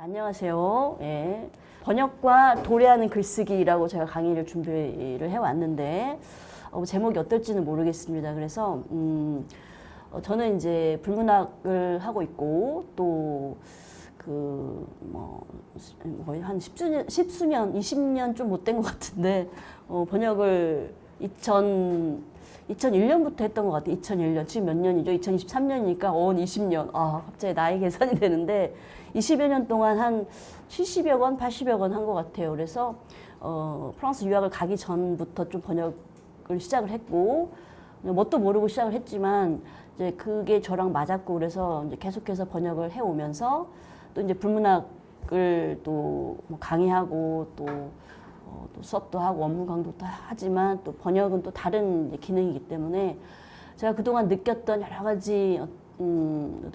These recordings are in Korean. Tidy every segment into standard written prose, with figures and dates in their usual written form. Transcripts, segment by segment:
안녕하세요. 예. 번역과 도래하는 글쓰기라고 제가 강의를 준비를 해왔는데 제목이 어떨지는 모르겠습니다. 그래서 저는 이제 불문학을 하고 있고 또 거의 한 십수년, 20년 좀 못 된 것 같은데 번역을 2001년부터 했던 것 같아요. 2001년. 지금 몇 년이죠? 2023년이니까 20년. 갑자기 나이 계산이 되는데 20여 년 동안 한 70여 권, 80여 권 한 것 같아요. 그래서 프랑스 유학을 가기 전부터 좀 번역을 시작을 했고 뭣도 모르고 시작을 했지만 이제 그게 저랑 맞았고 그래서 이제 계속해서 번역을 해오면서 또 이제 불문학을 또 강의하고 또 수업도 하고 원문 강도도 하지만 또 번역은 또 다른 기능이기 때문에 제가 그동안 느꼈던 여러 가지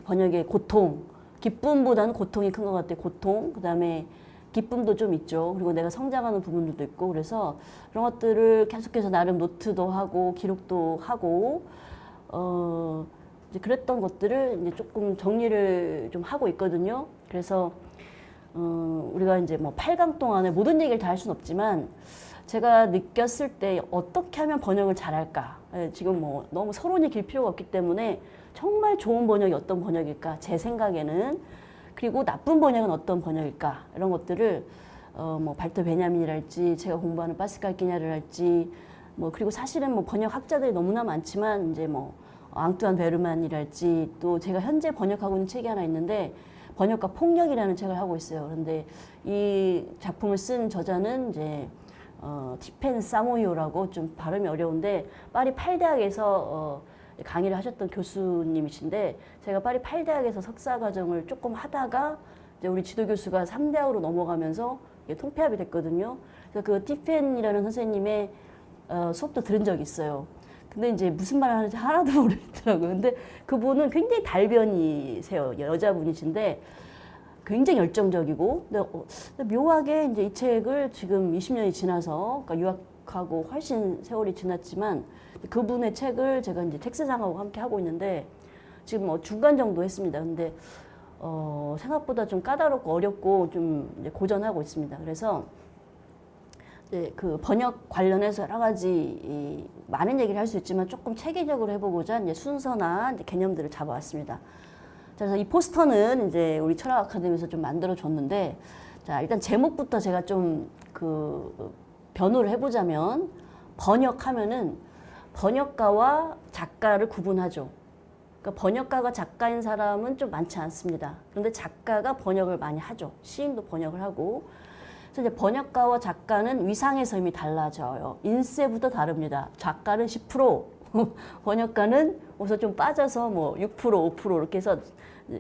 번역의 고통, 기쁨보다는 고통이 큰 것 같아요. 고통, 그 다음에 기쁨도 좀 있죠. 그리고 내가 성장하는 부분들도 있고 그래서 그런 것들을 계속해서 나름 노트도 하고 기록도 하고 이제 그랬던 것들을 이제 조금 정리를 좀 하고 있거든요. 그래서 우리가 이제 뭐 8강 동안에 모든 얘기를 다 할 수는 없지만 제가 느꼈을 때 어떻게 하면 번역을 잘할까. 지금 뭐 너무 서론이 길 필요가 없기 때문에 정말 좋은 번역이 어떤 번역일까 제 생각에는, 그리고 나쁜 번역은 어떤 번역일까, 이런 것들을 뭐 발터 베냐민이랄지 제가 공부하는 파스칼 끼냐르를 할지 뭐 그리고 사실은 뭐 번역 학자들이 너무나 많지만 이제 뭐 앙뚜안 베르만이랄지 또 제가 현재 번역하고 있는 책이 하나 있는데 번역과 폭력이라는 책을 하고 있어요. 그런데 이 작품을 쓴 저자는 이제 티펜 사모이오라고 좀 발음이 어려운데 파리 8대학에서 강의를 하셨던 교수님이신데 제가 파리 8대학에서 석사 과정을 조금 하다가 이제 우리 지도 교수가 3대학으로 넘어가면서 통폐합이 됐거든요. 그래서 그 티펜이라는 선생님의 수업도 들은 적이 있어요. 근데 이제 무슨 말을 하는지 하나도 모르겠더라고요. 근데 그분은 굉장히 달변이세요. 여자분이신데 굉장히 열정적이고 근데 묘하게 이제 이 책을 지금 20년이 지나서 그러니까 유학하고 훨씬 세월이 지났지만 그분의 책을 제가 이제 책세상하고 함께 하고 있는데 지금 뭐 중간 정도 했습니다. 근데 생각보다 좀 까다롭고 어렵고 좀 이제 고전하고 있습니다. 그래서 이제 그 번역 관련해서 여러 가지 많은 얘기를 할 수 있지만 조금 체계적으로 해보고자 이제 순서나 이제 개념들을 잡아왔습니다. 그래서 이 포스터는 이제 우리 철학 아카데미에서 좀 만들어 줬는데, 자 일단 제목부터 제가 좀 변호를 해보자면 번역하면은 번역가와 작가를 구분하죠. 그러니까 번역가가 작가인 사람은 좀 많지 않습니다. 그런데 작가가 번역을 많이 하죠. 시인도 번역을 하고. 그래서 이제 번역가와 작가는 위상에서 이미 달라져요. 인세부터 다릅니다. 작가는 10%, 번역가는 우선 좀 빠져서 뭐 6%, 5% 이렇게 해서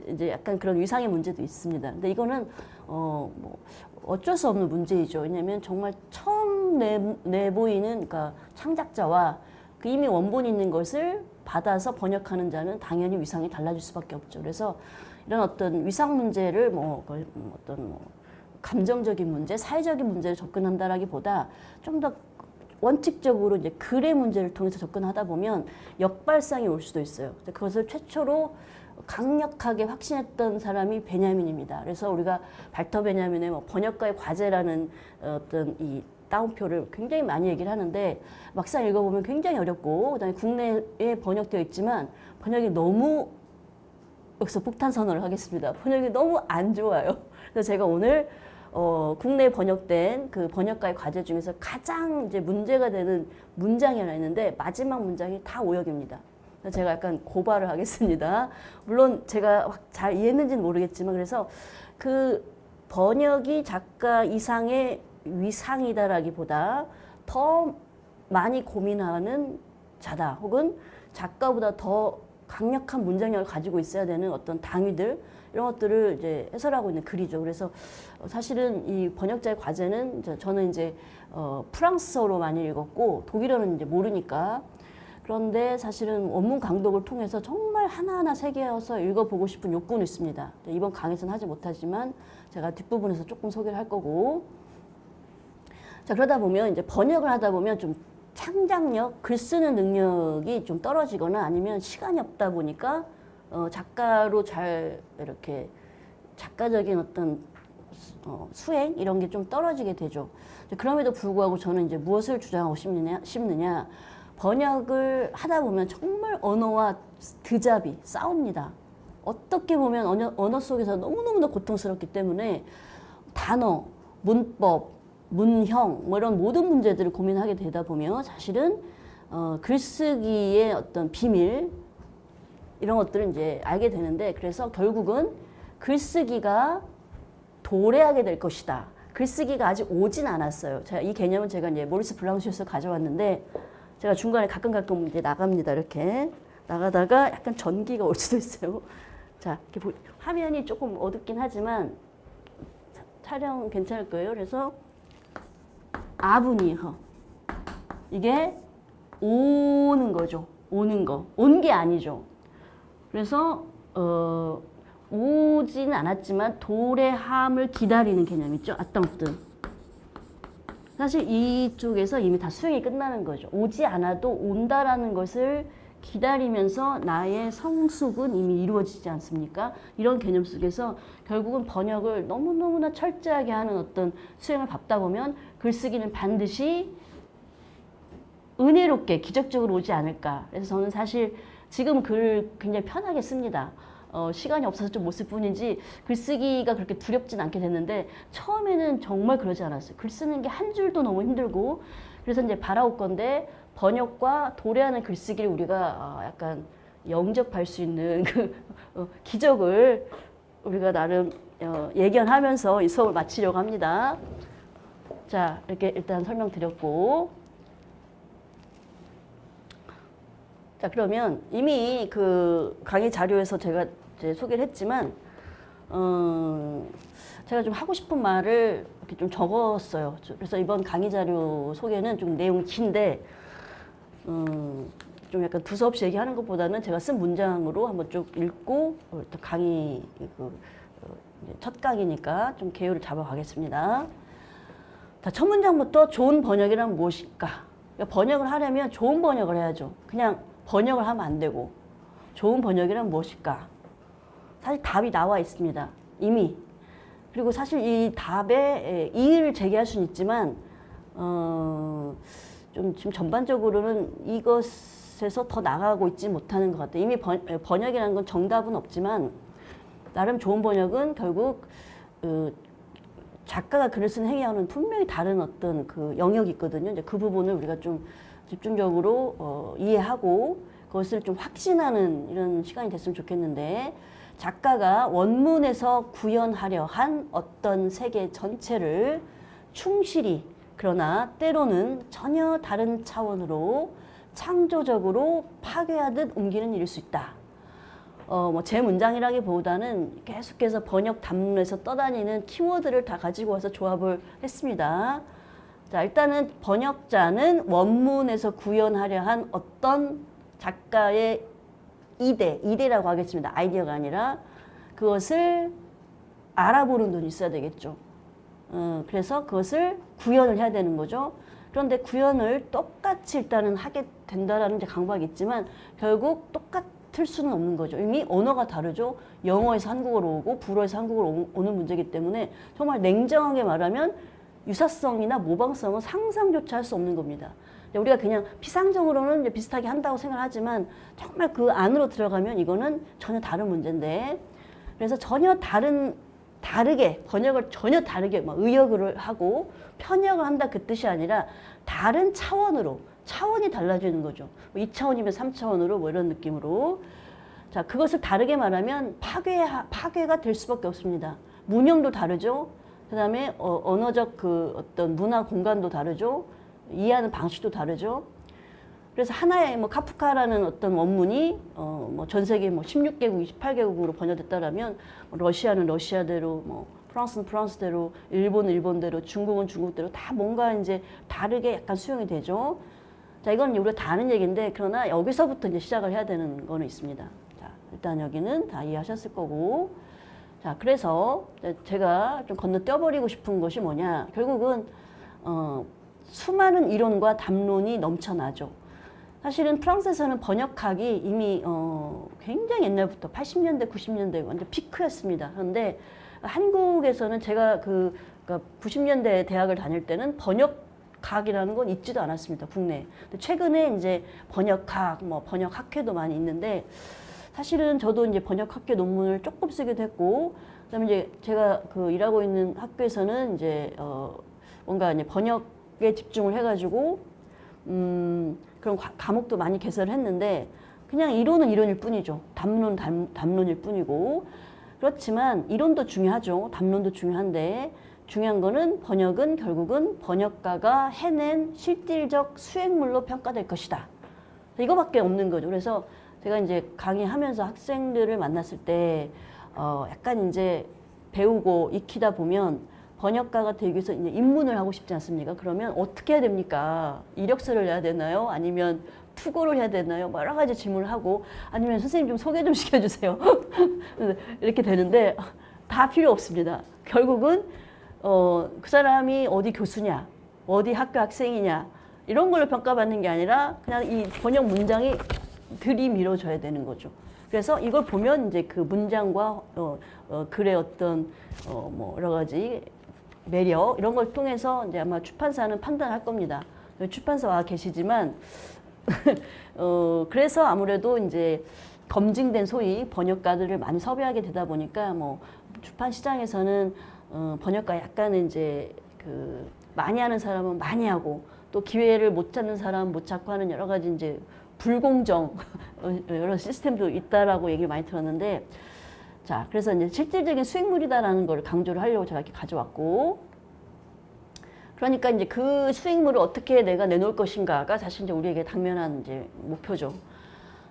이제 약간 그런 위상의 문제도 있습니다. 근데 이거는 뭐 어쩔 수 없는 문제이죠. 왜냐하면 정말 처음 내보이는 그러니까 창작자와 그 이미 원본이 있는 것을 받아서 번역하는 자는 당연히 위상이 달라질 수밖에 없죠. 그래서 이런 어떤 위상 문제를 어떤 감정적인 문제, 사회적인 문제를 접근한다라기보다 좀 더 원칙적으로 이제 글의 문제를 통해서 접근하다 보면 역발상이 올 수도 있어요. 그것을 최초로 강력하게 확신했던 사람이 베냐민입니다. 그래서 우리가 발터 베냐민의 뭐 번역가의 과제라는 어떤 이 따옴표를 굉장히 많이 얘기를 하는데 막상 읽어보면 굉장히 어렵고 그다음에 국내에 번역되어 있지만 번역이 너무, 여기서 폭탄 선언을 하겠습니다. 번역이 너무 안 좋아요. 그래서 제가 오늘 국내에 번역된 그 번역가의 과제 중에서 가장 이제 문제가 되는 문장이 하나 있는데 마지막 문장이 다 오역입니다. 그래서 제가 약간 고발을 하겠습니다. 물론 제가 잘 이해했는지는 모르겠지만 그래서 그 번역이 작가 이상의 위상이다라기보다 더 많이 고민하는 자다, 혹은 작가보다 더 강력한 문장력을 가지고 있어야 되는 어떤 당위들, 이런 것들을 이제 해설하고 있는 글이죠. 그래서 사실은 이 번역자의 과제는 저는 이제 프랑스어로 많이 읽었고 독일어는 이제 모르니까, 그런데 사실은 원문 강독을 통해서 정말 하나하나 새겨서 읽어보고 싶은 욕구는 있습니다. 이번 강의에서는 하지 못하지만 제가 뒷부분에서 조금 소개를 할 거고. 자, 그러다 보면 이제 번역을 하다 보면 좀 창작력, 글 쓰는 능력이 좀 떨어지거나 아니면 시간이 없다 보니까 작가로 잘 이렇게 작가적인 어떤 수행 이런 게 좀 떨어지게 되죠. 그럼에도 불구하고 저는 이제 무엇을 주장하고 싶느냐 번역을 하다 보면 정말 언어와 드잡이 싸웁니다. 어떻게 보면 언어 속에서 너무너무나 고통스럽기 때문에 단어, 문법, 문형 뭐 이런 모든 문제들을 고민하게 되다 보면 사실은 글쓰기의 어떤 비밀 이런 것들을 이제 알게 되는데 그래서 결국은 글쓰기가 도래하게 될 것이다. 글쓰기가 아직 오진 않았어요. 이 개념은 제가 이제 모리스 블랑시에서 가져왔는데 제가 중간에 가끔 이제 나갑니다. 이렇게 나가다가 약간 전기가 올 수도 있어요. 자, 이렇게 화면이 조금 어둡긴 하지만 촬영 괜찮을 거예요. 그래서 아브니허 이게 오는 거죠. 오는 거. 온 게 아니죠. 그래서 오지는 않았지만 도래함을 기다리는 개념 있죠. 아땅뜨. 사실 이쪽에서 이미 다 수행이 끝나는 거죠. 오지 않아도 온다라는 것을 기다리면서 나의 성숙은 이미 이루어지지 않습니까? 이런 개념 속에서 결국은 번역을 너무너무나 철저하게 하는 어떤 수행을 밟다 보면 글쓰기는 반드시 은혜롭게 기적적으로 오지 않을까. 그래서 저는 사실 지금 글 굉장히 편하게 씁니다. 시간이 없어서 좀 못 쓸 뿐이지 글쓰기가 그렇게 두렵진 않게 됐는데 처음에는 정말 그러지 않았어요. 글 쓰는 게 한 줄도 너무 힘들고 그래서 이제 바라올 건데 번역과 도래하는 글쓰기를 우리가 약간 영접할 수 있는 그 기적을 우리가 나름 예견하면서 이 수업을 마치려고 합니다. 자, 이렇게 일단 설명드렸고 자, 그러면 이미 그 강의 자료에서 제가 이제 소개를 했지만, 제가 좀 하고 싶은 말을 이렇게 좀 적었어요. 그래서 이번 강의 자료 소개는 좀 내용이 긴데, 좀 약간 두서없이 얘기하는 것보다는 제가 쓴 문장으로 한번 쭉 읽고, 또 강의, 첫 강의니까 좀 계율을 잡아가겠습니다. 자, 첫 문장부터 좋은 번역이란 무엇일까? 그러니까 번역을 하려면 좋은 번역을 해야죠. 그냥 번역을 하면 안 되고 좋은 번역이란 무엇일까? 사실 답이 나와 있습니다. 이미. 그리고 사실 이 답에 이의를 제기할 수는 있지만 좀 지금 전반적으로는 이것에서 더 나가고 있지 못하는 것 같아요. 이미 번역이라는 건 정답은 없지만 나름 좋은 번역은 결국 작가가 글을 쓰는 행위와는 분명히 다른 어떤 그 영역이 있거든요. 이제 그 부분을 우리가 좀 집중적으로 이해하고 그것을 좀 확신하는 이런 시간이 됐으면 좋겠는데 작가가 원문에서 구현하려 한 어떤 세계 전체를 충실히 그러나 때로는 전혀 다른 차원으로 창조적으로 파괴하듯 옮기는 일일 수 있다. 뭐 제 문장이라기보다는 계속해서 번역 담론에서 떠다니는 키워드를 다 가지고 와서 조합을 했습니다. 자, 일단은 번역자는 원문에서 구현하려 한 어떤 작가의 이데라고 하겠습니다. 아이디어가 아니라 그것을 알아보는 눈이 있어야 되겠죠. 그래서 그것을 구현을 해야 되는 거죠. 그런데 구현을 똑같이 일단은 하게 된다라는 이제 강박이 있지만 결국 똑같을 수는 없는 거죠. 이미 언어가 다르죠. 영어에서 한국어로 오고 불어에서 한국어로 오는 문제이기 때문에 정말 냉정하게 말하면 유사성이나 모방성은 상상조차 할 수 없는 겁니다. 우리가 그냥 피상적으로는 이제 비슷하게 한다고 생각하지만 정말 그 안으로 들어가면 이거는 전혀 다른 문제인데 그래서 전혀 다르게 번역을 전혀 다르게 막 의역을 하고 편역을 한다 그 뜻이 아니라 다른 차원으로 차원이 달라지는 거죠. 2차원이면 3차원으로 뭐 이런 느낌으로 자 그것을 다르게 말하면 파괴가 될 수밖에 없습니다. 문형도 다르죠. 그 다음에 언어적 그 어떤 문화 공간도 다르죠. 이해하는 방식도 다르죠. 그래서 하나의 뭐 카프카라는 어떤 원문이 뭐 전 세계 뭐 16개국, 28개국으로 번역됐다라면 러시아는 러시아대로, 뭐 프랑스는 프랑스대로, 일본은 일본대로, 중국은 중국대로 다 뭔가 이제 다르게 약간 수용이 되죠. 자, 이건 우리가 다 아는 얘기인데 그러나 여기서부터 이제 시작을 해야 되는 거는 있습니다. 자, 일단 여기는 다 이해하셨을 거고. 자, 그래서 제가 좀 건너뛰어버리고 싶은 것이 뭐냐. 결국은 수많은 이론과 담론이 넘쳐나죠. 사실은 프랑스에서는 번역학이 이미 굉장히 옛날부터 80년대, 90년대 완전 피크였습니다. 그런데 한국에서는 제가 그러니까 90년대 대학을 다닐 때는 번역학이라는 건 있지도 않았습니다. 국내에. 근데 최근에 이제 번역학, 뭐 번역학회도 많이 있는데 사실은 저도 이제 번역학회 논문을 조금 쓰기도 했고, 그다음에 이제 제가 그 일하고 있는 학교에서는 이제 뭔가 이제 번역에 집중을 해가지고 그런 과목도 많이 개설을 했는데 그냥 이론은 이론일 뿐이죠. 담론일 뿐이고. 그렇지만 이론도 중요하죠. 담론도 중요한데 중요한 거는 번역은 결국은 번역가가 해낸 실질적 수행물로 평가될 것이다. 이거밖에 없는 거죠. 그래서 제가 이제 강의하면서 학생들을 만났을 때 약간 이제 배우고 익히다 보면 번역가가 되기 위해서 이제 입문을 하고 싶지 않습니까? 그러면 어떻게 해야 됩니까? 이력서를 내야 되나요? 아니면 투고를 해야 되나요? 뭐 여러 가지 질문을 하고 아니면 선생님 좀 소개 좀 시켜주세요. 이렇게 되는데 다 필요 없습니다. 결국은 그 사람이 어디 교수냐, 어디 학교 학생이냐 이런 걸로 평가받는 게 아니라 그냥 이 번역 문장이 들이밀어줘야 되는 거죠. 그래서 이걸 보면 이제 그 문장과 글의 어떤 뭐 여러 가지 매력 이런 걸 통해서 이제 아마 출판사는 판단할 겁니다. 출판사 와 계시지만 그래서 아무래도 이제 검증된 소위 번역가들을 많이 섭외하게 되다 보니까 뭐 출판 시장에서는 번역가 약간은 이제 그 많이 하는 사람은 많이 하고 또 기회를 못 찾는 사람은 못 찾고 하는 여러 가지 이제 불공정 여러 시스템도 있다라고 얘기를 많이 들었는데 자 그래서 이제 실질적인 수익물이다라는 걸 강조를 하려고 제가 이렇게 가져왔고 그러니까 이제 그 수익물을 어떻게 내가 내놓을 것인가가 사실 이제 우리에게 당면한 이제 목표죠.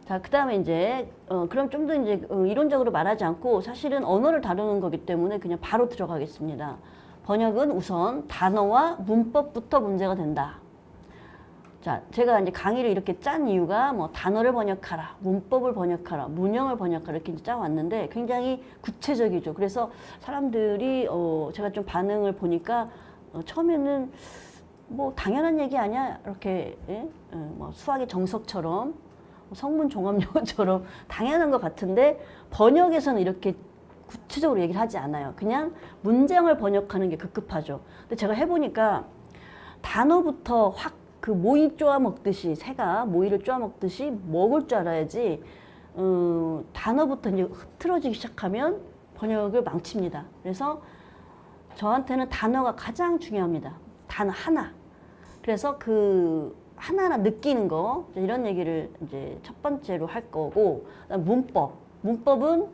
자, 그 다음에 이제, 그럼 좀 더 이제 이론적으로 말하지 않고 사실은 언어를 다루는 거기 때문에 그냥 바로 들어가겠습니다. 번역은 우선 단어와 문법부터 문제가 된다. 자, 제가 이제 강의를 이렇게 짠 이유가 뭐 단어를 번역하라, 문법을 번역하라, 문형을 번역하라 이렇게 이제 짜왔는데 굉장히 구체적이죠. 그래서 사람들이, 제가 좀 반응을 보니까 처음에는 뭐 당연한 얘기 아니야? 이렇게, 예? 뭐 수학의 정석처럼 성문 종합영어처럼 당연한 것 같은데 번역에서는 이렇게 구체적으로 얘기를 하지 않아요. 그냥 문장을 번역하는 게 급급하죠. 근데 제가 해보니까 단어부터 확 그 모이 쪼아 먹듯이 새가 모이를 쪼아 먹듯이 먹을 줄 알아야지 단어부터 이제 흐트러지기 시작하면 번역을 망칩니다. 그래서 저한테는 단어가 가장 중요합니다. 단어 하나. 그래서 그 하나하나 느끼는 거 이런 얘기를 이제 첫 번째로 할 거고 그다음 문법은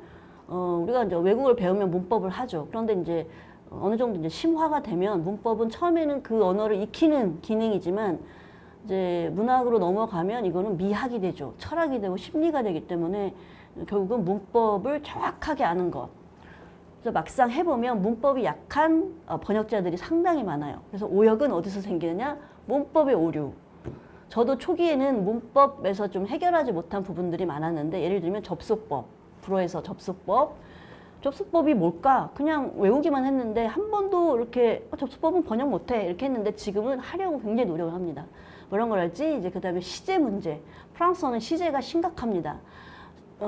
우리가 이제 외국어를 배우면 문법을 하죠. 그런데 이제 어느 정도 이제 심화가 되면 문법은 처음에는 그 언어를 익히는 기능이지만 이제 문학으로 넘어가면 이거는 미학이 되죠. 철학이 되고 심리가 되기 때문에 결국은 문법을 정확하게 아는 것. 그래서 막상 해보면 문법이 약한 번역자들이 상당히 많아요. 그래서 오역은 어디서 생기느냐? 문법의 오류. 저도 초기에는 문법에서 좀 해결하지 못한 부분들이 많았는데 예를 들면 접속법, 불어에서 접속법이 뭘까? 그냥 외우기만 했는데 한 번도 이렇게 접속법은 번역 못해 이렇게 했는데 지금은 하려고 굉장히 노력을 합니다. 뭐란 걸 알지? 이제 그 다음에 시제 문제. 프랑스어는 시제가 심각합니다.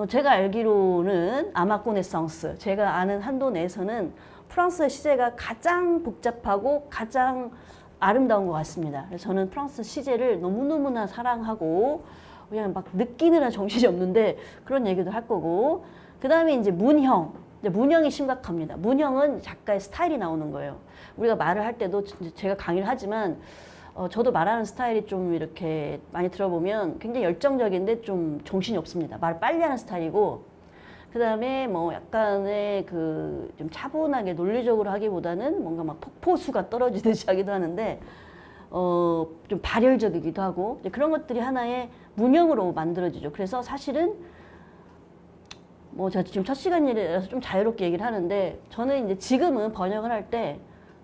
제가 알기로는 아마코네상스, 제가 아는 한도 내에서는 프랑스의 시제가 가장 복잡하고 가장 아름다운 것 같습니다. 그래서 저는 프랑스 시제를 너무너무나 사랑하고 그냥 막 느끼느라 정신이 없는데 그런 얘기도 할 거고 그 다음에 이제 문형. 문형이 심각합니다. 문형은 작가의 스타일이 나오는 거예요. 우리가 말을 할 때도 제가 강의를 하지만 저도 말하는 스타일이 좀 이렇게 많이 들어보면 굉장히 열정적인데 좀 정신이 없습니다. 말을 빨리 하는 스타일이고 그 다음에 뭐 약간의 그 좀 차분하게 논리적으로 하기보다는 뭔가 막 폭포수가 떨어지듯이 하기도 하는데 좀 발열적이기도 하고 그런 것들이 하나의 문형으로 만들어지죠. 그래서 사실은 뭐 제가 지금 첫 시간이라서 좀 자유롭게 얘기를 하는데 저는 이제 지금은 번역을 할 때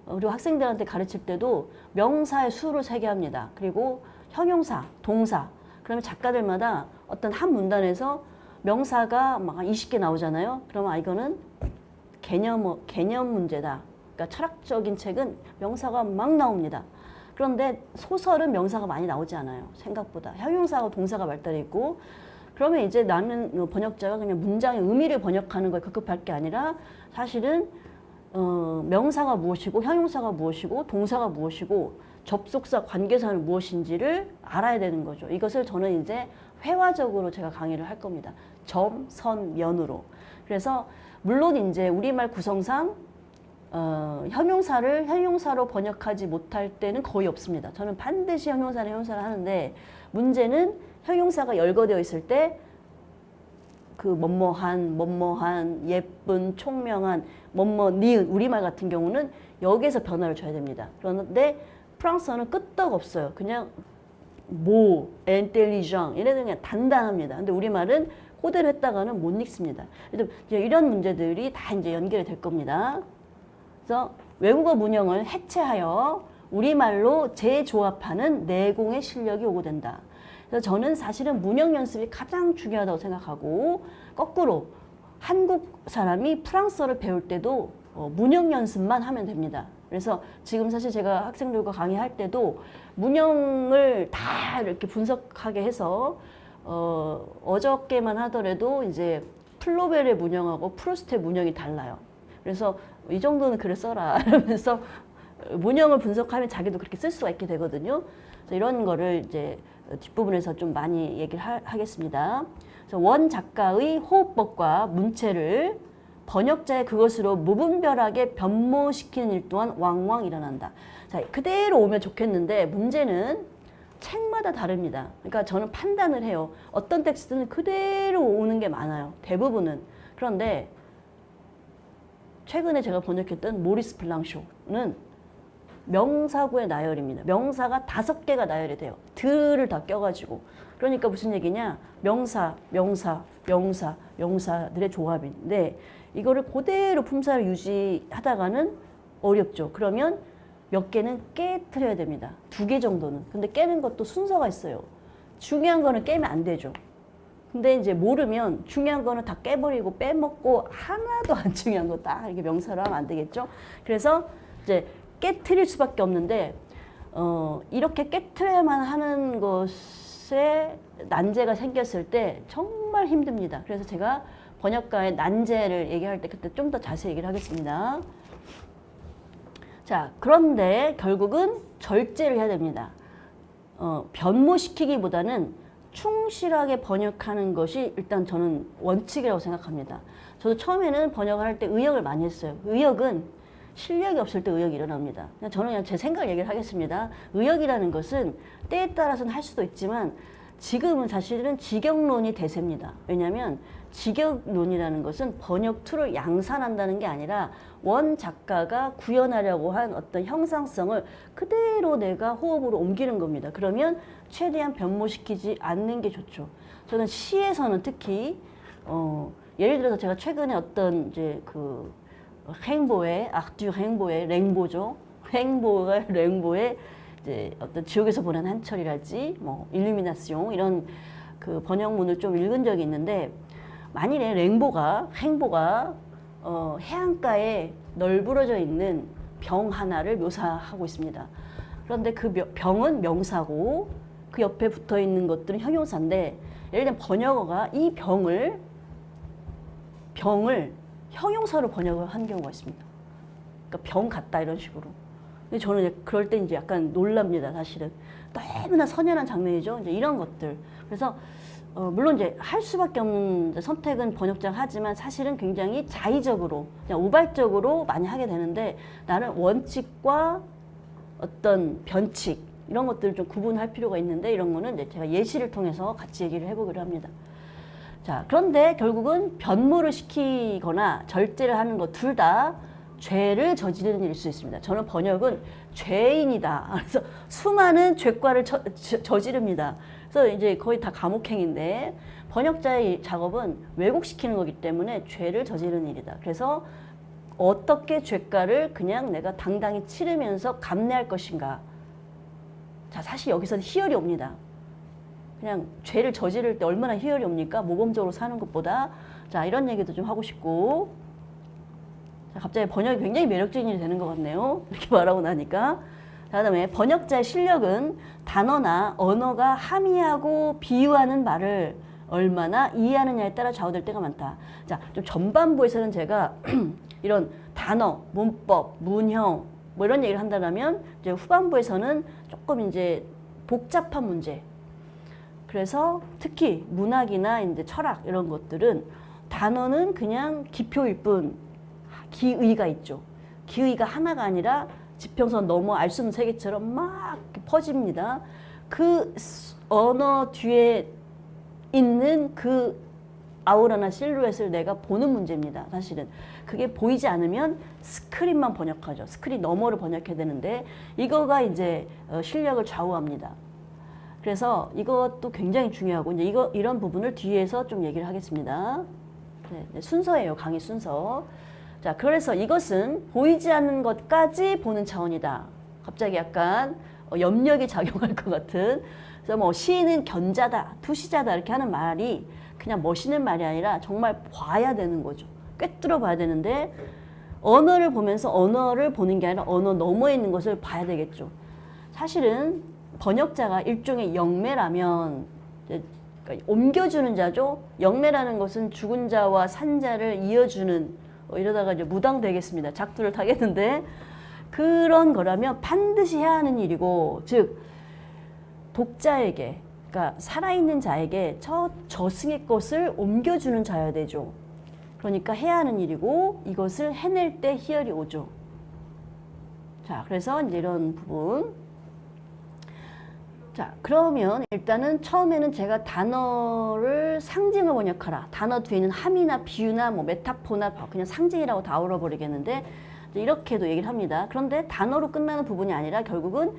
그리고 학생들한테 가르칠 때도 명사의 수를 세게 합니다. 그리고 형용사, 동사. 그러면 작가들마다 어떤 한 문단에서 명사가 막 20개 나오잖아요. 그러면 이거는 개념 문제다. 그러니까 철학적인 책은 명사가 막 나옵니다. 그런데 소설은 명사가 많이 나오지 않아요. 생각보다. 형용사하고 동사가 발달해 있고 그러면 이제 나는 번역자가 그냥 문장의 의미를 번역하는 걸 급급할 게 아니라 사실은 명사가 무엇이고 형용사가 무엇이고 동사가 무엇이고 접속사 관계사는 무엇인지를 알아야 되는 거죠. 이것을 저는 이제 회화적으로 제가 강의를 할 겁니다. 점, 선, 면으로. 그래서 물론 이제 우리말 구성상 형용사를 형용사로 번역하지 못할 때는 거의 없습니다. 저는 반드시 형용사를 하는데 문제는 형용사가 열거되어 있을 때 그 뭐뭐한, 예쁜, 총명한, 니은, 우리말 같은 경우는 여기에서 변화를 줘야 됩니다. 그런데 프랑스어는 끄떡없어요. 그냥 인텔리정 이래도 그냥 단단합니다. 근데 우리말은 그대로 했다가는 못 읽습니다. 이런 문제들이 다 이제 연결이 될 겁니다. 그래서 외국어 문형을 해체하여 우리말로 재조합하는 내공의 실력이 오고 된다. 그래서 저는 사실은 문형 연습이 가장 중요하다고 생각하고 거꾸로 한국 사람이 프랑스어를 배울 때도 문형 연습만 하면 됩니다. 그래서 지금 사실 제가 학생들과 강의할 때도 문형을 다 이렇게 분석하게 해서 어저께만 하더라도 이제 플로벨의 문형하고 프루스트의 문형이 달라요. 그래서 이 정도는 글을 써라 이러면서 문형을 분석하면 자기도 그렇게 쓸 수가 있게 되거든요. 그래서 이런 거를 이제 뒷부분에서 좀 많이 얘기를 하겠습니다. 그래서 원 작가의 호흡법과 문체를 번역자의 그것으로 무분별하게 변모시키는 일 또한 왕왕 일어난다. 자, 그대로 오면 좋겠는데 문제는 책마다 다릅니다. 그러니까 저는 판단을 해요. 어떤 텍스트는 그대로 오는 게 많아요. 대부분은. 그런데 최근에 제가 번역했던 모리스 블랑쇼는 명사구의 나열입니다. 명사가 5개가 나열이 돼요. 들을 다 껴가지고. 그러니까 무슨 얘기냐? 명사들의 조합인데 이거를 그대로 품사를 유지하다가는 어렵죠. 그러면 몇 개는 깨트려야 됩니다. 2개 정도는. 근데 깨는 것도 순서가 있어요. 중요한 거는 깨면 안 되죠. 근데 이제 모르면 중요한 거는 다 깨버리고 빼먹고 하나도 안 중요한 거 딱 이렇게 명사로 하면 안 되겠죠. 그래서 이제 깨트릴 수밖에 없는데 이렇게 깨트려야만 하는 것에 난제가 생겼을 때 정말 힘듭니다. 그래서 제가 번역가의 난제를 얘기할 때 그때 좀 더 자세히 얘기를 하겠습니다. 자, 그런데 결국은 절제를 해야 됩니다. 변모시키기보다는 충실하게 번역하는 것이 일단 저는 원칙이라고 생각합니다. 저도 처음에는 번역을 할 때 의역을 많이 했어요. 의역은 실력이 없을 때 의역이 일어납니다. 저는 그냥 제 생각 얘기를 하겠습니다. 의역이라는 것은 때에 따라서는 할 수도 있지만 지금은 사실은 직역론이 대세입니다. 왜냐하면 직역론이라는 것은 번역 툴을 양산한다는 게 아니라 원 작가가 구현하려고 한 어떤 형상성을 그대로 내가 호흡으로 옮기는 겁니다. 그러면 최대한 변모시키지 않는 게 좋죠. 저는 시에서는 특히 예를 들어서 제가 최근에 어떤 이제 그 랭보의 랭보죠. 랭보의 이제 어떤 지옥에서 보낸 한철이랄지 뭐 일루미나시옹 이런 그 번역문을 좀 읽은 적이 있는데 만일에 행보가 해안가에 널브러져 있는 병 하나를 묘사하고 있습니다. 그런데 그 병은 명사고 그 옆에 붙어 있는 것들은 형용사인데 예를 들면 번역어가 이 병을 형용사로 번역을 한 경우가 있습니다. 그러니까 병 같다 이런 식으로. 근데 저는 그럴 때 이제 약간 놀랍니다. 사실은 너무나 선연한 장면이죠. 이제 이런 것들. 그래서 물론 이제 할 수밖에 없는 선택은 번역자가 하지만 사실은 굉장히 자의적으로 그냥 우발적으로 많이 하게 되는데 나는 원칙과 어떤 변칙 이런 것들을 좀 구분할 필요가 있는데 이런 거는 이제 제가 예시를 통해서 같이 얘기를 해보기로 합니다. 자, 그런데 결국은 변모를 시키거나 절제를 하는 것 둘 다 죄를 저지르는 일일 수 있습니다. 저는 번역은 죄인이다. 그래서 수많은 죄과를 저지릅니다. 그래서 이제 거의 다 감옥행인데 번역자의 작업은 왜곡시키는 거기 때문에 죄를 저지르는 일이다. 그래서 어떻게 죄과를 그냥 내가 당당히 치르면서 감내할 것인가. 자, 사실 여기서는 희열이 옵니다. 그냥 죄를 저지를 때 얼마나 희열이 옵니까? 모범적으로 사는 것보다. 자, 이런 얘기도 좀 하고 싶고. 자, 갑자기 번역이 굉장히 매력적인 일이 되는 것 같네요. 이렇게 말하고 나니까. 자, 그다음에 번역자의 실력은 단어나 언어가 함의하고 비유하는 말을 얼마나 이해하느냐에 따라 좌우될 때가 많다. 자, 좀 전반부에서는 제가 이런 단어, 문법, 문형 뭐 이런 얘기를 한다면 이제 후반부에서는 조금 이제 복잡한 문제. 그래서 특히 문학이나 이제 철학 이런 것들은 단어는 그냥 기표일 뿐 기의가 있죠. 기의가 하나가 아니라 지평선 넘어 알 수 없는 세계처럼 막 퍼집니다. 그 언어 뒤에 있는 그 아우라나 실루엣을 내가 보는 문제입니다. 사실은 그게 보이지 않으면 스크린만 번역하죠. 스크린 너머를 번역해야 되는데 이거가 이제 실력을 좌우합니다. 그래서 이것도 굉장히 중요하고 이제 이런 부분을 뒤에서 좀 얘기를 하겠습니다. 네, 순서예요. 강의 순서. 자, 그래서 이것은 보이지 않는 것까지 보는 차원이다. 갑자기 약간 염력이 작용할 것 같은. 그래서 뭐 시인은 견자다, 투시자다 이렇게 하는 말이 그냥 멋있는 말이 아니라 정말 봐야 되는 거죠. 꿰뚫어 봐야 되는데 언어를 보면서 언어를 보는 게 아니라 언어 너머에 있는 것을 봐야 되겠죠. 사실은 번역자가 일종의 영매라면 그러니까 옮겨주는 자죠. 영매라는 것은 죽은 자와 산 자를 이어주는 이러다가 이제 무당 되겠습니다. 작두를 타겠는데 그런 거라면 반드시 해야 하는 일이고 즉 독자에게 그러니까 살아있는 자에게 저승의 것을 옮겨주는 자여야 되죠. 그러니까 해야 하는 일이고 이것을 해낼 때 희열이 오죠. 자, 그래서 이제 이런 부분. 자, 그러면 일단은 처음에는 제가 단어를 상징을 번역하라. 단어 뒤에 있는 함이나 비유나 뭐 메타포나 그냥 상징이라고 다 얼어버리겠는데 이렇게도 얘기를 합니다. 그런데 단어로 끝나는 부분이 아니라 결국은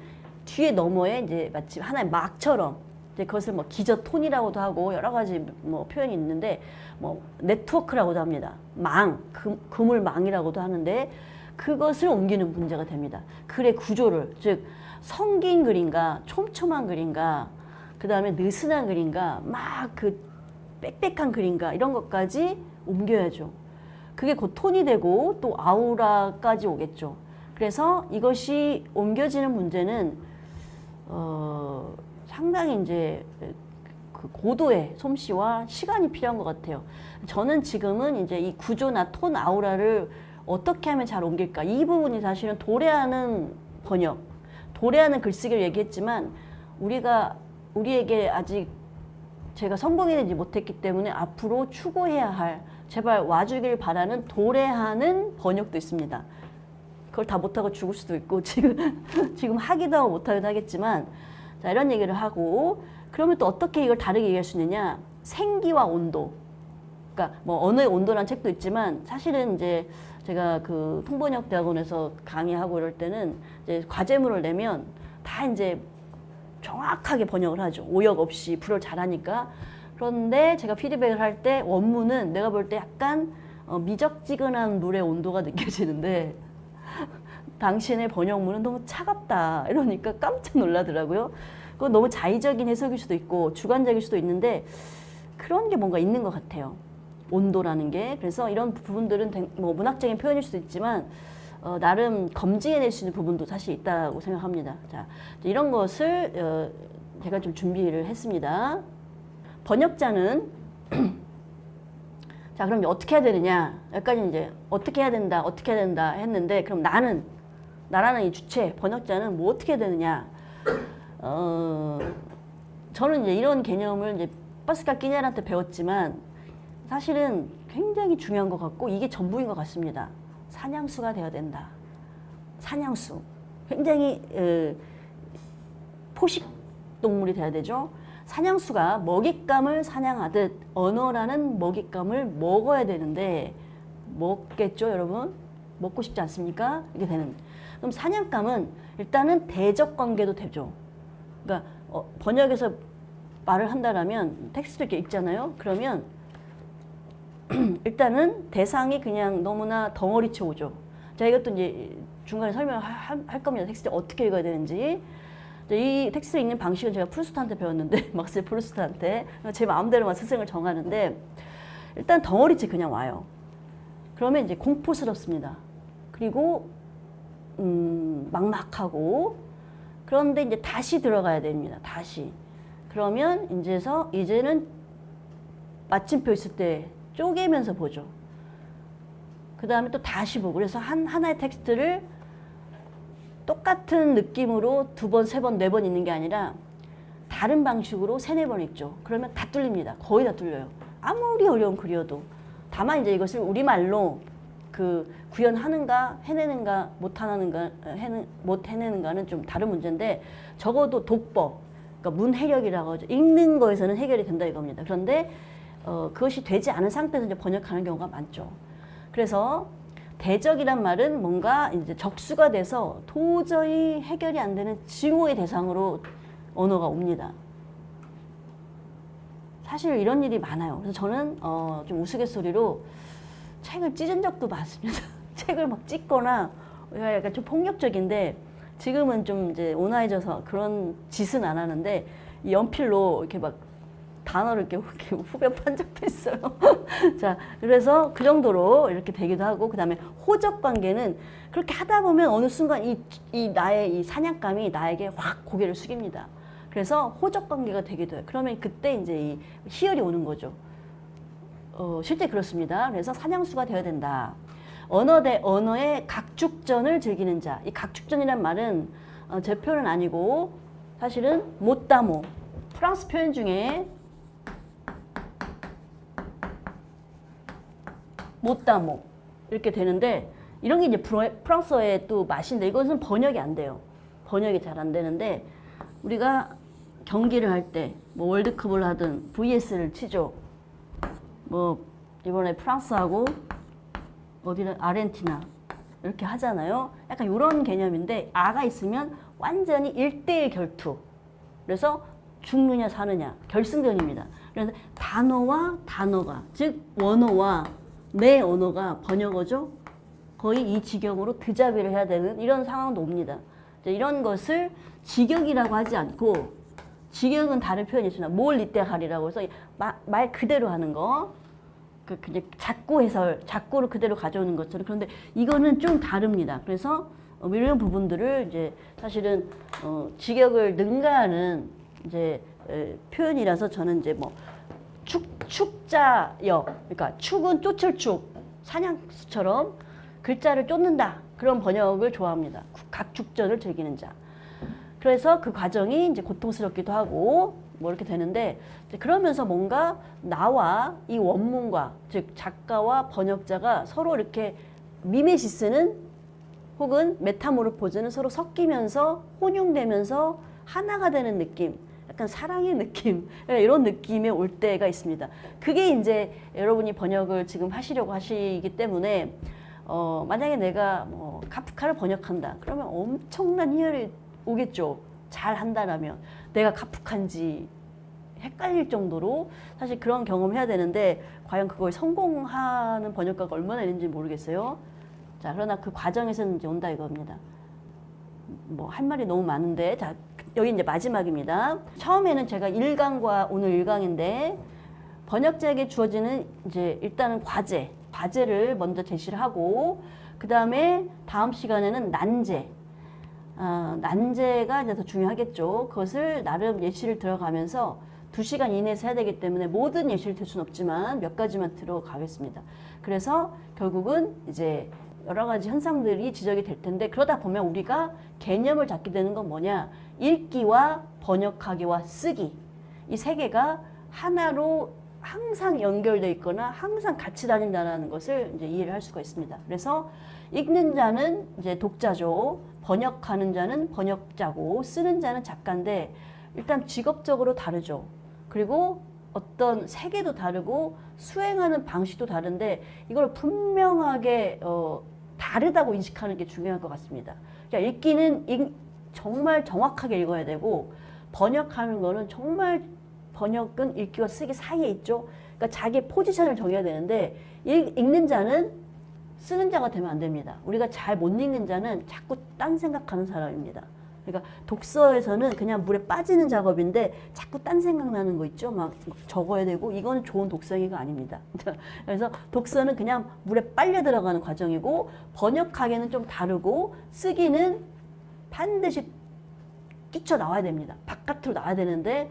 뒤에 너머에 이제 마치 하나의 막처럼 이제 그것을 뭐 기저톤이라고도 하고 여러 가지 뭐 표현이 있는데 뭐 네트워크라고도 합니다. 그물망이라고도 하는데 그것을 옮기는 문제가 됩니다. 글의 구조를 즉 성긴 글인가 촘촘한 글인가 그 다음에 느슨한 글인가 막 그 빽빽한 글인가 이런 것까지 옮겨야죠. 그게 곧 톤이 되고 또 아우라까지 오겠죠. 그래서 이것이 옮겨지는 문제는 상당히 이제 그 고도의 솜씨와 시간이 필요한 것 같아요. 저는 지금은 이제 이 구조나 톤 아우라를 어떻게 하면 잘 옮길까 이 부분이 사실은 도래하는 번역 도래하는 글쓰기를 얘기했지만 우리에게 아직 제가 성공해내지 못했기 때문에 앞으로 추구해야 할 제발 와주길 바라는 도래하는 번역도 있습니다. 그걸 다 못하고 죽을 수도 있고 지금 하기도 하고 못하기도 하겠지만 자, 이런 얘기를 하고 그러면 또 어떻게 이걸 다르게 얘기할 수 있느냐 생기와 온도 그러니까 뭐 언어의 온도라는 책도 있지만 사실은 이제 제가 그 통번역대학원에서 강의하고 이럴 때는 이제 과제물을 내면 다 이제 정확하게 번역을 하죠. 오역 없이 불어를 잘하니까. 그런데 제가 피드백을 할 때 원문은 내가 볼 때 약간 미적지근한 물의 온도가 느껴지는데 당신의 번역문은 너무 차갑다 이러니까 깜짝 놀라더라고요. 그건 너무 자의적인 해석일 수도 있고 주관적일 수도 있는데 그런 게 뭔가 있는 것 같아요. 온도라는 게. 그래서 이런 부분들은 뭐 문학적인 표현일 수도 있지만 나름 검증해낼 수 있는 부분도 사실 있다고 생각합니다. 자, 이런 것을 제가 좀 준비를 했습니다. 번역자는 자, 그럼 어떻게 해야 되느냐? 여기까지 이제 어떻게 해야 된다 했는데 그럼 나라는 이 주체, 번역자는 뭐 어떻게 해야 되느냐? 저는 이제 이런 개념을 이제 파스칼 끼냐르한테 배웠지만 사실은 굉장히 중요한 것 같고 이게 전부인 것 같습니다. 사냥수가 되어야 된다. 사냥수. 굉장히 포식 동물이 돼야 되죠. 사냥수가 먹잇감을 사냥하듯 언어라는 먹잇감을 먹어야 되는데 먹겠죠, 여러분? 먹고 싶지 않습니까? 이게 되는. 그럼 사냥감은 일단은 대적 관계도 되죠. 그러니까 번역에서 말을 한다라면 텍스트를 이렇게 읽잖아요. 그러면 일단은 대상이 그냥 너무나 덩어리쳐 오죠. 자, 이것도 이제 중간에 설명할 겁니다. 텍스트 어떻게 읽어야 되는지. 이 텍스트를 읽는 방식은 제가 프루스트한테 배웠는데 막스 프루스트한테 제 마음대로만 스승을 정하는데 일단 덩어리째 그냥 와요. 그러면 이제 공포스럽습니다. 그리고 막막하고 그런데 이제 다시 들어가야 됩니다. 다시. 그러면 이제는 마침표 있을 때 쪼개면서 보죠. 그 다음에 또 다시 보고. 그래서 하나의 텍스트를 똑같은 느낌으로 2번, 3번, 4번 읽는 게 아니라 다른 방식으로 3, 4번 읽죠. 그러면 다 뚫립니다. 거의 다 뚫려요. 아무리 어려운 글이어도. 다만 이제 이것을 우리말로 그 구현하는가, 해내는가, 못 해내는가는 좀 다른 문제인데, 적어도 독법, 그러니까 문해력이라고 하죠. 읽는 거에서는 해결이 된다 이겁니다. 그런데 그것이 되지 않은 상태에서 이제 번역하는 경우가 많죠. 그래서 대적이란 말은 뭔가 이제 적수가 돼서 도저히 해결이 안 되는 증오의 대상으로 언어가 옵니다. 사실 이런 일이 많아요. 그래서 저는 좀 우스갯소리로 책을 찢은 적도 많습니다. 책을 막 찢거나 약간 좀 폭력적인데, 지금은 좀 이제 온화해져서 그런 짓은 안 하는데, 이 연필로 이렇게 막 단어를 이렇게 후벼 판 적도 있어요. 자, 그래서 그 정도로 이렇게 되기도 하고, 그 다음에 호적 관계는 그렇게 하다 보면 어느 순간 이 나의 이 사냥감이 나에게 확 고개를 숙입니다. 그래서 호적 관계가 되기도 해요. 그러면 그때 이제 이 희열이 오는 거죠. 실제 그렇습니다. 그래서 사냥수가 되어야 된다. 언어 대 언어의 각축전을 즐기는 자. 이 각축전이란 말은 제 표현은 아니고 사실은 못다모, 프랑스 표현 중에 못다모 이렇게 되는데, 이런 게 이제 프랑스어의 또 맛인데, 이것은 번역이 안 돼요. 번역이 잘 안 되는데, 우리가 경기를 할 때 뭐 월드컵을 하든 VS를 치죠. 뭐 이번에 프랑스하고 어디는 아르헨티나 이렇게 하잖아요. 약간 이런 개념인데, 아가 있으면 완전히 1대1 결투. 그래서 죽느냐 사느냐 결승전입니다. 그래서 단어와 단어가, 즉 원어와 내 언어가 번역어죠. 거의 이 지경으로 드자비를 해야 되는 이런 상황도 옵니다. 이런 것을 직역이라고 하지 않고, 직역은 다른 표현이 있습니다. 뭘 이때 가리라고 해서 말 그대로 하는 거, 그냥 작고 해설, 작고를 그대로 가져오는 것처럼. 그런데 이거는 좀 다릅니다. 그래서 이런 부분들을 이제 사실은 직역을 능가하는 이제 표현이라서, 저는 이제 뭐 축자역, 그러니까 축은 쫓을 축, 사냥수처럼 글자를 쫓는다, 그런 번역을 좋아합니다. 각축전을 즐기는 자. 그래서 그 과정이 이제 고통스럽기도 하고 뭐 이렇게 되는데, 그러면서 뭔가 나와 이 원문과, 즉 작가와 번역자가 서로 이렇게 미메시스는 혹은 메타모르포즈는 서로 섞이면서 혼용되면서 하나가 되는 느낌, 약간 사랑의 느낌, 이런 느낌에 올 때가 있습니다. 그게 이제 여러분이 번역을 지금 하시려고 하시기 때문에, 만약에 내가 뭐 카프카를 번역한다 그러면 엄청난 희열이 오겠죠. 잘 한다라면. 내가 카프카인지 헷갈릴 정도로 사실 그런 경험을 해야 되는데, 과연 그걸 성공하는 번역가가 얼마나 있는지 모르겠어요. 자, 그러나 그 과정에서는 이제 온다 이겁니다. 뭐 할 말이 너무 많은데, 자, 여기 이제 마지막입니다. 처음에는 제가 1강과 오늘 1강인데, 번역자에게 주어지는 이제 일단은 과제를 먼저 제시를 하고, 그 다음에 다음 시간에는 난제. 난제가 이제 더 중요하겠죠. 그것을 나름 예시를 들어가면서 2시간 이내에서 해야 되기 때문에 모든 예시를 들 수는 없지만 몇 가지만 들어가겠습니다. 그래서 결국은 이제 여러 가지 현상들이 지적이 될 텐데, 그러다 보면 우리가 개념을 잡게 되는 건 뭐냐? 읽기와 번역하기와 쓰기. 이 세 개가 하나로 항상 연결되어 있거나 항상 같이 다닌다는 것을 이제 이해를 할 수가 있습니다. 그래서 읽는 자는 이제 독자죠. 번역하는 자는 번역자고, 쓰는 자는 작가인데, 일단 직업적으로 다르죠. 그리고 어떤 세계도 다르고 수행하는 방식도 다른데, 이걸 분명하게 다르다고 인식하는 게 중요할 것 같습니다. 그러니까 읽기는 정말 정확하게 읽어야 되고, 번역하는 거는 정말, 번역은 읽기와 쓰기 사이에 있죠. 그러니까 자기의 포지션을 정해야 되는데, 읽는 자는 쓰는 자가 되면 안 됩니다. 우리가 잘 못 읽는 자는 자꾸 딴 생각하는 사람입니다. 그러니까 독서에서는 그냥 물에 빠지는 작업인데 자꾸 딴 생각나는 거 있죠. 막 적어야 되고, 이거는 좋은 독서행위가 아닙니다. 그래서 독서는 그냥 물에 빨려 들어가는 과정이고, 번역하기는 좀 다르고, 쓰기는 반드시 뛰쳐나와야 됩니다. 바깥으로 나와야 되는데,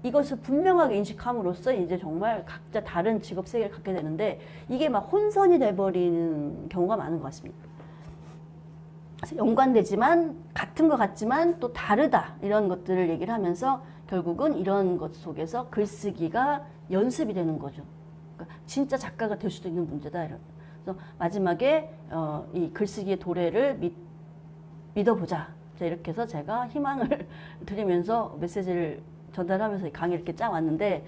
이것을 분명하게 인식함으로써 이제 정말 각자 다른 직업 세계를 갖게 되는데 이게 막 혼선이 돼버리는 경우가 많은 것 같습니다. 그래서 연관되지만 같은 것 같지만 또 다르다 이런 것들을 얘기를 하면서 결국은 이런 것 속에서 글쓰기가 연습이 되는 거죠. 그러니까 진짜 작가가 될 수도 있는 문제다. 이런. 그래서 마지막에 이 글쓰기의 도래를 믿어보자. 자, 이렇게 해서 제가 희망을 드리면서 메시지를 전달하면서 강의를 이렇게 짜왔는데